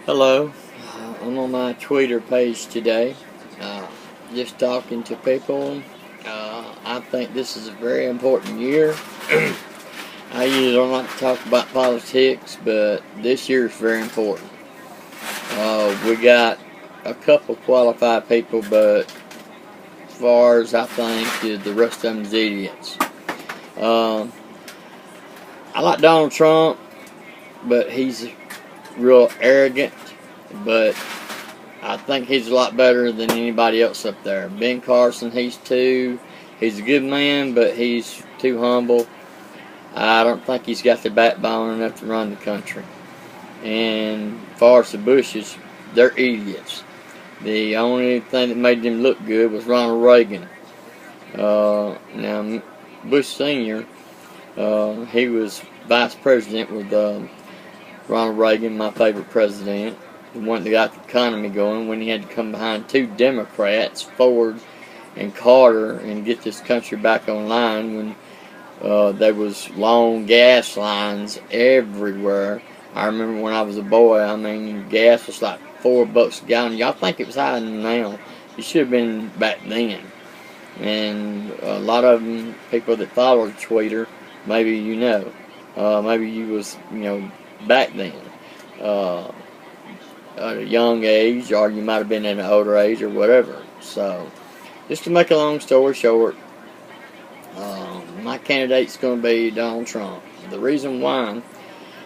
Hello, I'm on my Twitter page today, just talking to people. I think this is a very important year. I usually don't like to talk about politics, but this year is very important. We got a couple qualified people, but as far as I think, the rest of them is idiots. I like Donald Trump, but he's real arrogant, but I think he's a lot better than anybody else up there. Ben Carson, he's a good man, but he's too humble. I don't think he's got the backbone enough to run the country. And as far as the Bushes, they're idiots. The only thing that made them look good was Ronald Reagan. Now, Bush Sr., he was vice president with Ronald Reagan, my favorite president. The one that got the economy going when he had to come behind two Democrats, Ford and Carter, and get this country back online when there was long gas lines everywhere. I remember when I was a boy, gas was like $4 a gallon. Y'all think it was higher than now. It should have been back then. And a lot of them, people that follow Twitter, maybe you know. Maybe you was, back then. At a young age, or you might have been at an older age, or whatever. So, just to make a long story short, my candidate's going to be Donald Trump. The reason why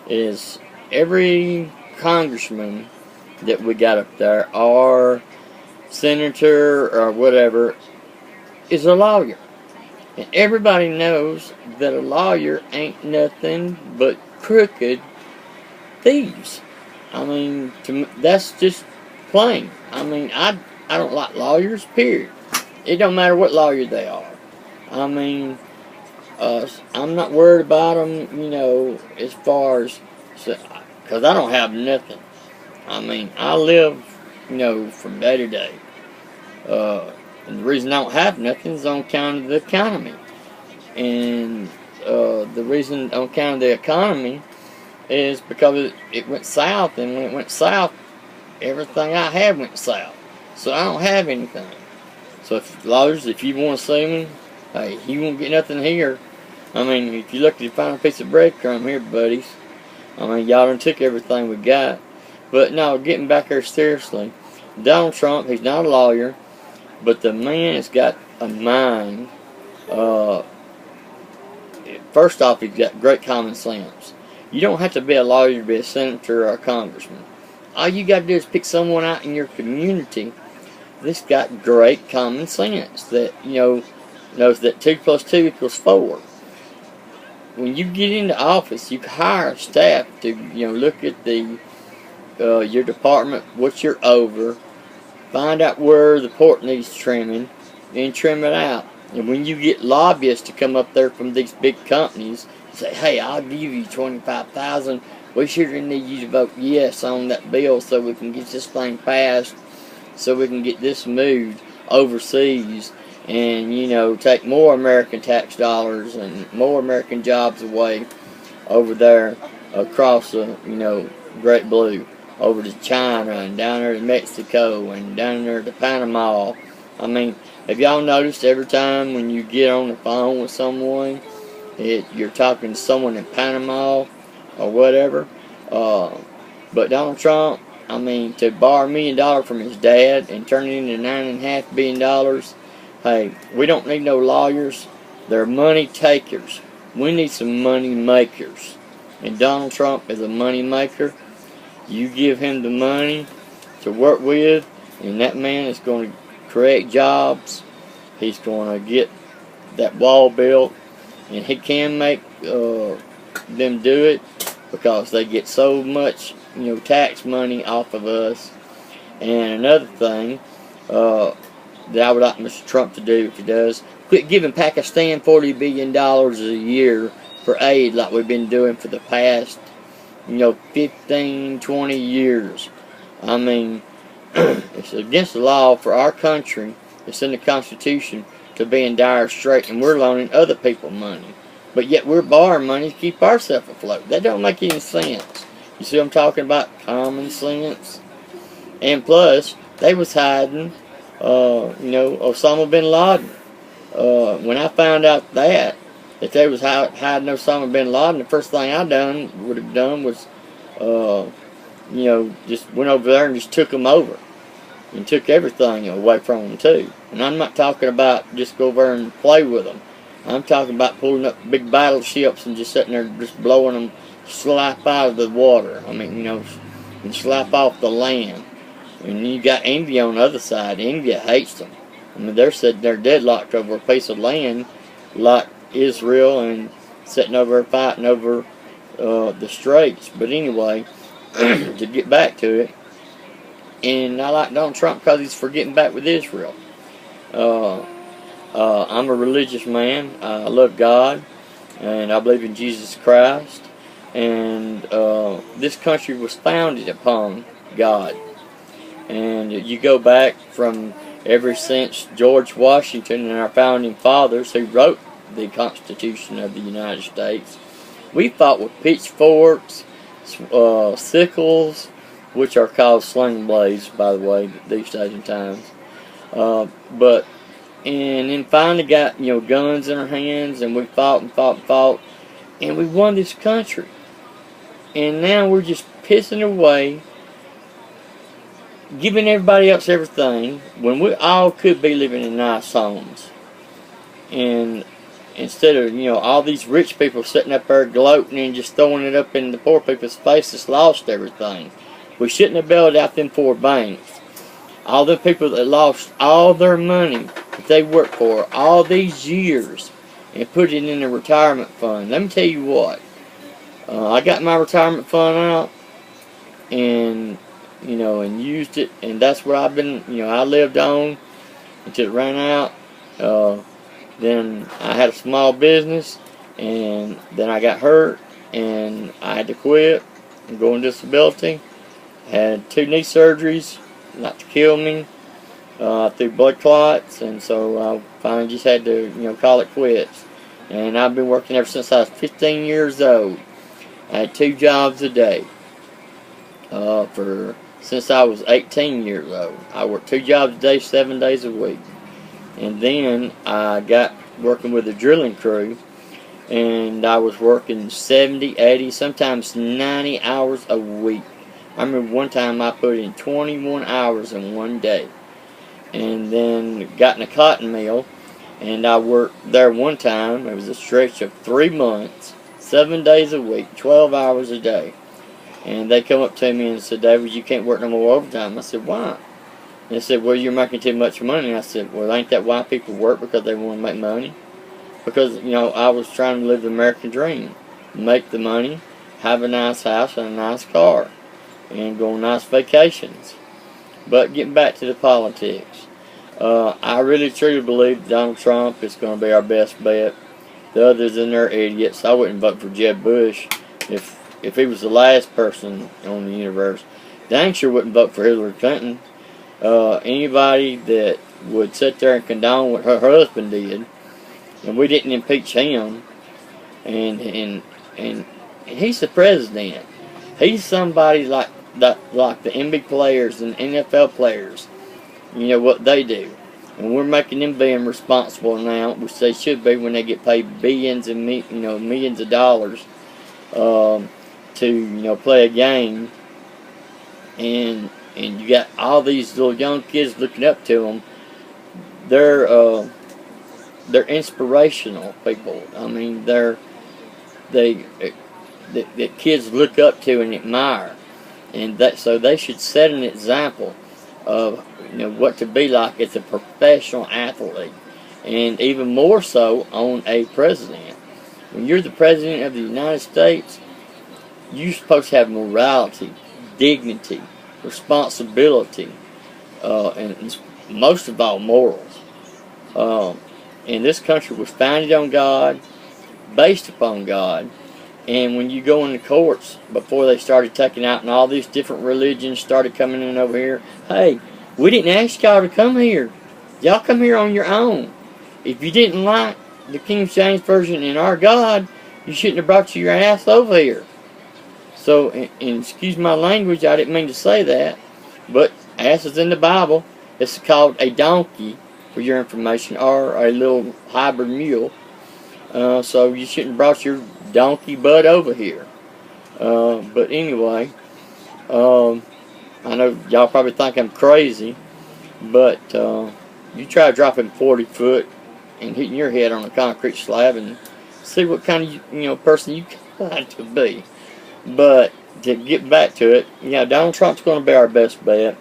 is every congressman that we got up there, or senator, or whatever, is a lawyer. And everybody knows that a lawyer ain't nothing but crooked thieves. That's just plain. I don't like lawyers, period. It don't matter what lawyer they are. I'm not worried about them, as far as, because I don't have nothing. I live, from day to day. And the reason I don't have nothing is on account of the economy. And the reason on account of the economy is because it went south, and when it went south, everything I had went south. So I don't have anything. So if you want to sue me, hey, you won't get nothing here. If you're lucky to find a piece of breadcrumb here, buddies. Y'all done took everything we got. But no, getting back there seriously, Donald Trump, he's not a lawyer, but the man has got a mind. First off, he's got great common sense. You don't have to be a lawyer to be a senator or a congressman. All you got to do is pick someone out in your community that's got great common sense, that, knows that 2 plus 2 equals 4. When you get into office, you hire a staff to, look at your department, what you're over, find out where the port needs trimming, and trim it out. And when you get lobbyists to come up there from these big companies, say, hey, I'll give you $25,000. We sure need you to vote yes on that bill so we can get this thing passed, so we can get this moved overseas, and take more American tax dollars and more American jobs away over there across the Great Blue, over to China and down there to Mexico and down there to Panama. Have y'all noticed every time when you get on the phone with someone, you're talking to someone in Panama or whatever? But Donald Trump, to borrow $1 million from his dad and turn it into $9.5 billion, hey, we don't need no lawyers. They're money takers. We need some money makers. And Donald Trump is a money maker. You give him the money to work with, and that man is going to create jobs. He's going to get that wall built, and he can make them do it because they get so much, tax money off of us. And another thing that I would like Mr. Trump to do, if he does, quit giving Pakistan $40 billion a year for aid like we've been doing for the past 15, 20 years. It's against the law for our country, it's in the Constitution, to be in dire straits, and we're loaning other people money. But yet we're borrowing money to keep ourselves afloat. That don't make any sense. You see what I'm talking about? Common sense. And plus, they was hiding, Osama bin Laden. When I found out that they was hiding Osama bin Laden, the first thing I would have done was, just went over there and just took them over. And took everything away from them too. And I'm not talking about just go over and play with them. I'm talking about pulling up big battleships and just sitting there just blowing them slap out of the water. I mean, and slap off the land. And you got India on the other side. India hates them. I mean, they're sitting there deadlocked over a piece of land like Israel and sitting over there fighting over the straits. But anyway, to get back to it, and I like Donald Trump because he's for getting back with Israel. I'm a religious man. I love God, and I believe in Jesus Christ. And this country was founded upon God. And you go back from ever since George Washington and our founding fathers who wrote the Constitution of the United States, we fought with pitchforks, sickles, which are called sling blades, by the way, these days and times. And then finally got, guns in our hands, and we fought and fought and fought, and we won this country. And now we're just pissing away, giving everybody else everything, when we all could be living in nice homes. And instead of, all these rich people sitting up there gloating and just throwing it up in the poor people's faces, lost everything. We shouldn't have bailed out them 4 banks. All the people that lost all their money that they worked for all these years and put it in a retirement fund. Let me tell you what. I got my retirement fund out and, and used it. And that's what I've been, I lived on until it ran out. Then I had a small business, and then I got hurt and I had to quit and go on disability. Had 2 knee surgeries, not to kill me, through blood clots, and so I finally just had to, call it quits. And I've been working ever since I was 15 years old. I had 2 jobs a day. Since I was 18 years old, I worked 2 jobs a day, 7 days a week. And then I got working with a drilling crew, and I was working 70, 80, sometimes 90 hours a week. I remember one time I put in 21 hours in one day. And then got in a cotton mill, and I worked there one time. It was a stretch of 3 months, 7 days a week, 12 hours a day. And they come up to me and said, "David, you can't work no more overtime." I said, "Why?" And they said, "Well, you're making too much money." And I said, "Well, ain't that why people work? Because they want to make money?" Because, I was trying to live the American dream. Make the money, have a nice house and a nice car, and go on nice vacations. But getting back to the politics, I really truly believe Donald Trump is going to be our best bet. The others in there are idiots. I wouldn't vote for Jeb Bush if he was the last person on the universe. Dang sure wouldn't vote for Hillary Clinton. Anybody that would sit there and condone what her husband did, and we didn't impeach him, and he's the president. He's somebody like the NBA players and NFL players. What they do, and we're making them being responsible now, which they should be when they get paid billions and millions of dollars to play a game. And you got all these little young kids looking up to them. They're inspirational people. I mean, the kids look up to and admire, and so they should set an example of what to be like as a professional athlete, and even more so on a president. When you're the president of the United States, you're supposed to have morality, dignity, responsibility, and most of all, morals. And this country was founded on God, based upon God. And when you go in the courts, before they started taking out and all these different religions started coming in over here, hey, we didn't ask y'all to come here. Y'all come here on your own. If you didn't like the King James Version and our God, you shouldn't have brought your ass over here. So, and excuse my language, I didn't mean to say that, but ass is in the Bible. It's called a donkey, for your information, or a little hybrid mule. So you shouldn't have brought your donkey butt over here. But anyway, I know y'all probably think I'm crazy, but you try dropping 40 foot and hitting your head on a concrete slab and see what kind of person you got to be. But to get back to it, Donald Trump's going to be our best bet.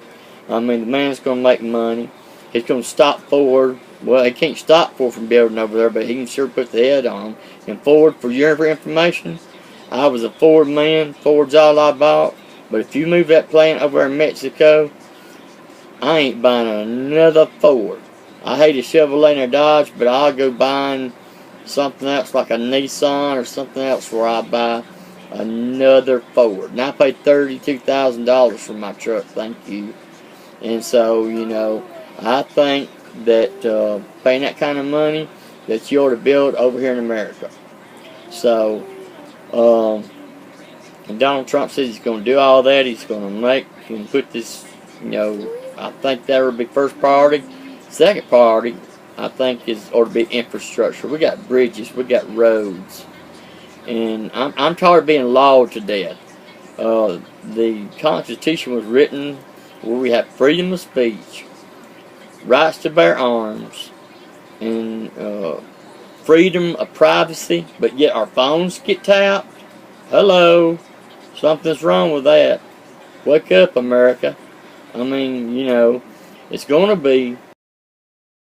I mean, the man's going to make money. He's going to stop Ford. Well, he can't stop Ford from building over there, but he can sure put the head on him. And Ford, for your information, I was a Ford man. Ford's all I bought. But if you move that plant over in Mexico, I ain't buying another Ford. I hate a Chevrolet and a Dodge, but I'll go buying something else like a Nissan or something else where I buy another Ford. And I paid $32,000 for my truck, thank you. And so, I think that paying that kind of money, that you ought to build over here in America. So, and Donald Trump says he's going to do all that. He's going to put this, I think that would be first priority. Second priority, I think, ought to be infrastructure. We got bridges, we got roads. And I'm tired of being law to death. The Constitution was written where we have freedom of speech, rights to bear arms, and freedom of privacy, but yet our phones get tapped. Hello, something's wrong with that. Wake up, America. I mean, it's going to be